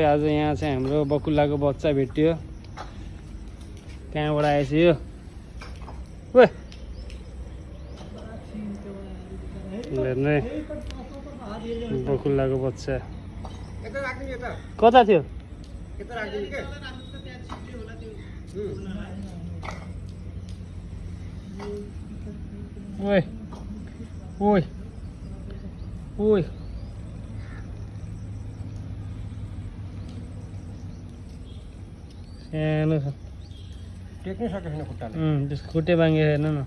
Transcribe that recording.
आज यहाँ चाहिँ हाम्रो बकुल्लाको बच्चा भेटियो। कहाँबाट आएछ यो? ओए हेर्ने बकुल्लाको बच्चा कता थियो? ओए ओए ओए सानो छ, टेक्नै सकेको छैन खुट्टाले। त्यसको खुट्टे बाङ्गे हेर्नु न।